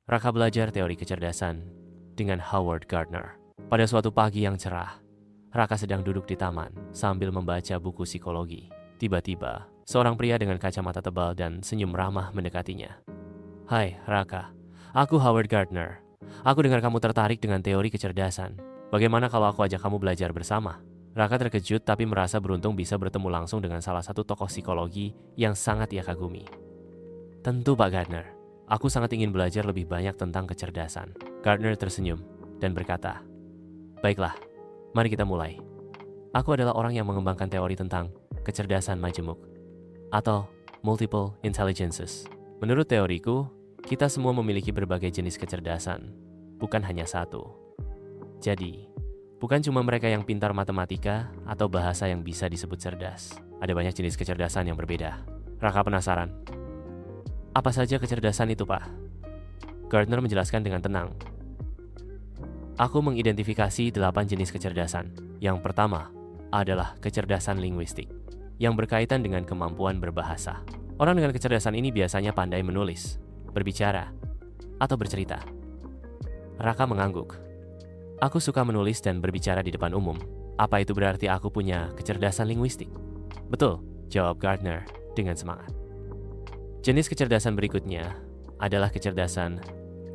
Raka belajar teori kecerdasan dengan Howard Gardner. Pada suatu pagi yang cerah, Raka sedang duduk di taman sambil membaca buku psikologi. Tiba-tiba, seorang pria dengan kacamata tebal dan senyum ramah mendekatinya. "Hai, Raka. Aku Howard Gardner. Aku dengar kamu tertarik dengan teori kecerdasan. Bagaimana kalau aku ajak kamu belajar bersama?" Raka terkejut tapi merasa beruntung bisa bertemu langsung dengan salah satu tokoh psikologi yang sangat ia kagumi. "Tentu, Pak Gardner. Aku sangat ingin belajar lebih banyak tentang kecerdasan." Gardner tersenyum dan berkata, "Baiklah, mari kita mulai. Aku adalah orang yang mengembangkan teori tentang kecerdasan majemuk atau multiple intelligences. Menurut teoriku, kita semua memiliki berbagai jenis kecerdasan, bukan hanya satu. Jadi, bukan cuma mereka yang pintar matematika atau bahasa yang bisa disebut cerdas. Ada banyak jenis kecerdasan yang berbeda." Raka penasaran. "Apa saja kecerdasan itu, Pak?" Gardner menjelaskan dengan tenang. "Aku mengidentifikasi 8 jenis kecerdasan. Yang pertama adalah kecerdasan linguistik, yang berkaitan dengan kemampuan berbahasa. Orang dengan kecerdasan ini biasanya pandai menulis, berbicara, atau bercerita." Raka mengangguk. "Aku suka menulis dan berbicara di depan umum. Apa itu berarti aku punya kecerdasan linguistik?" "Betul," jawab Gardner dengan semangat. Jenis kecerdasan berikutnya adalah kecerdasan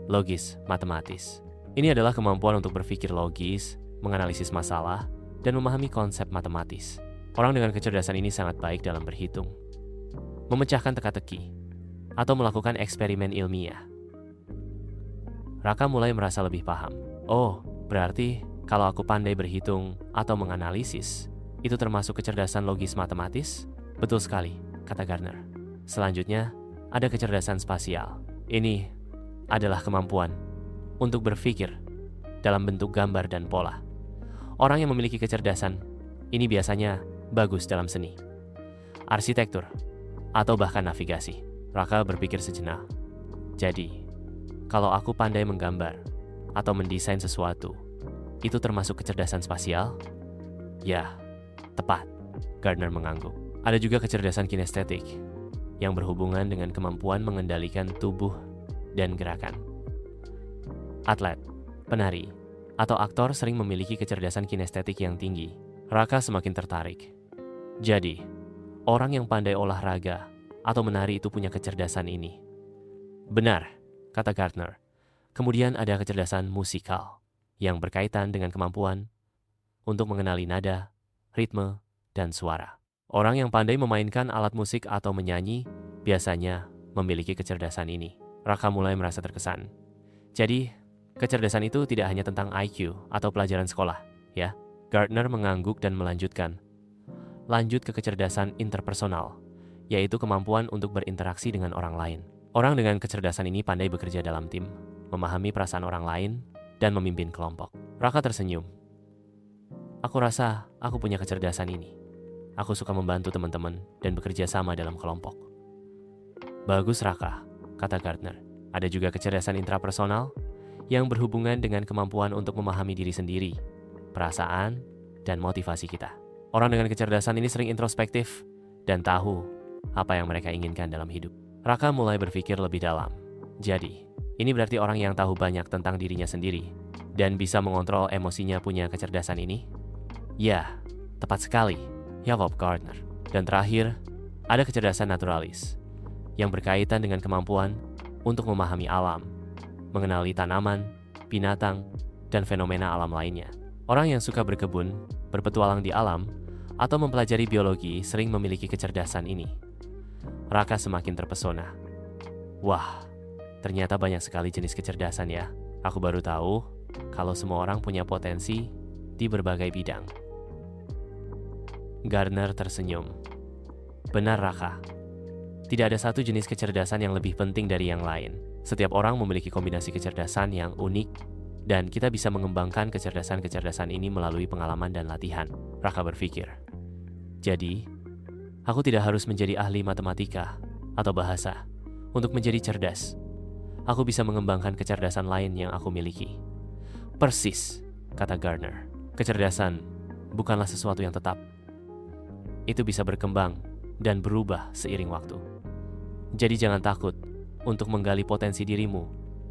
logis matematis. Ini adalah kemampuan untuk berpikir logis, menganalisis masalah, dan memahami konsep matematis. Orang dengan kecerdasan ini sangat baik dalam berhitung, memecahkan teka-teki, atau melakukan eksperimen ilmiah. Raka mulai merasa lebih paham. Oh, berarti kalau aku pandai berhitung atau menganalisis, itu termasuk kecerdasan logis matematis? Betul sekali, kata Gardner. Selanjutnya, ada kecerdasan spasial. Ini adalah kemampuan untuk berpikir dalam bentuk gambar dan pola. Orang yang memiliki kecerdasan ini biasanya bagus dalam seni, arsitektur, atau bahkan navigasi. Raka berpikir sejenak. Jadi, kalau aku pandai menggambar atau mendesain sesuatu, itu termasuk kecerdasan spasial? Ya, tepat. Gardner mengangguk. Ada juga kecerdasan kinestetik, yang berhubungan dengan kemampuan mengendalikan tubuh dan gerakan. Atlet, penari, atau aktor sering memiliki kecerdasan kinestetik yang tinggi. Raka semakin tertarik. Jadi, orang yang pandai olahraga atau menari itu punya kecerdasan ini. Benar, kata Gardner. Kemudian ada kecerdasan musikal, yang berkaitan dengan kemampuan untuk mengenali nada, ritme, dan suara. Orang yang pandai memainkan alat musik atau menyanyi biasanya memiliki kecerdasan ini. Raka mulai merasa terkesan. Jadi, kecerdasan itu tidak hanya tentang IQ atau pelajaran sekolah, ya? Gardner mengangguk dan melanjutkan. Lanjut ke kecerdasan interpersonal, yaitu kemampuan untuk berinteraksi dengan orang lain. Orang dengan kecerdasan ini pandai bekerja dalam tim, memahami perasaan orang lain, dan memimpin kelompok. Raka tersenyum. Aku rasa aku punya kecerdasan ini. Aku suka membantu teman-teman dan bekerja sama dalam kelompok. Bagus, Raka, kata Gardner. Ada juga kecerdasan intrapersonal yang berhubungan dengan kemampuan untuk memahami diri sendiri, perasaan, dan motivasi kita. Orang dengan kecerdasan ini sering introspektif dan tahu apa yang mereka inginkan dalam hidup. Raka mulai berpikir lebih dalam. Jadi, ini berarti orang yang tahu banyak tentang dirinya sendiri dan bisa mengontrol emosinya punya kecerdasan ini? Ya, tepat sekali, jawab Gardner. Dan terakhir, ada kecerdasan naturalis yang berkaitan dengan kemampuan untuk memahami alam, mengenali tanaman, binatang, dan fenomena alam lainnya. Orang yang suka berkebun, berpetualang di alam, atau mempelajari biologi sering memiliki kecerdasan ini. Raka semakin terpesona. Wah, ternyata banyak sekali jenis kecerdasan ya. Aku baru tahu kalau semua orang punya potensi di berbagai bidang. Gardner tersenyum. Benar, Raka. Tidak ada satu jenis kecerdasan yang lebih penting dari yang lain. Setiap orang memiliki kombinasi kecerdasan yang unik, dan kita bisa mengembangkan kecerdasan-kecerdasan ini melalui pengalaman dan latihan. Raka berpikir. Jadi, aku tidak harus menjadi ahli matematika atau bahasa untuk menjadi cerdas. Aku bisa mengembangkan kecerdasan lain yang aku miliki. Persis, kata Gardner. Kecerdasan bukanlah sesuatu yang tetap. Itu bisa berkembang dan berubah seiring waktu. Jadi jangan takut untuk menggali potensi dirimu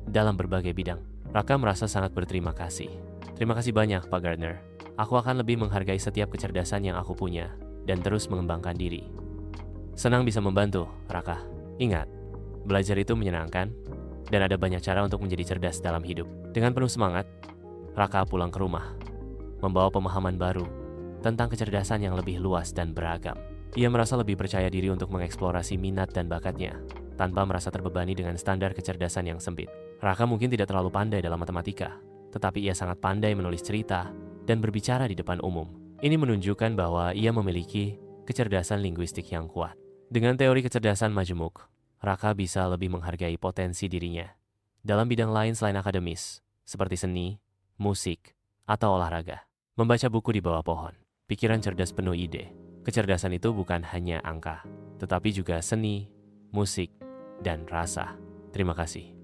dalam berbagai bidang. Raka merasa sangat berterima kasih. Terima kasih banyak, Pak Gardner. Aku akan lebih menghargai setiap kecerdasan yang aku punya dan terus mengembangkan diri. Senang bisa membantu, Raka. Ingat, belajar itu menyenangkan dan ada banyak cara untuk menjadi cerdas dalam hidup. Dengan penuh semangat, Raka pulang ke rumah, membawa pemahaman baru tentang kecerdasan yang lebih luas dan beragam. Ia merasa lebih percaya diri untuk mengeksplorasi minat dan bakatnya, tanpa merasa terbebani dengan standar kecerdasan yang sempit. Raka mungkin tidak terlalu pandai dalam matematika, tetapi ia sangat pandai menulis cerita dan berbicara di depan umum. Ini menunjukkan bahwa ia memiliki kecerdasan linguistik yang kuat. Dengan teori kecerdasan majemuk, Raka bisa lebih menghargai potensi dirinya dalam bidang lain selain akademis, seperti seni, musik, atau olahraga. Membaca buku di bawah pohon, pikiran cerdas penuh ide. Kecerdasan itu bukan hanya angka, tetapi juga seni, musik, dan rasa. Terima kasih.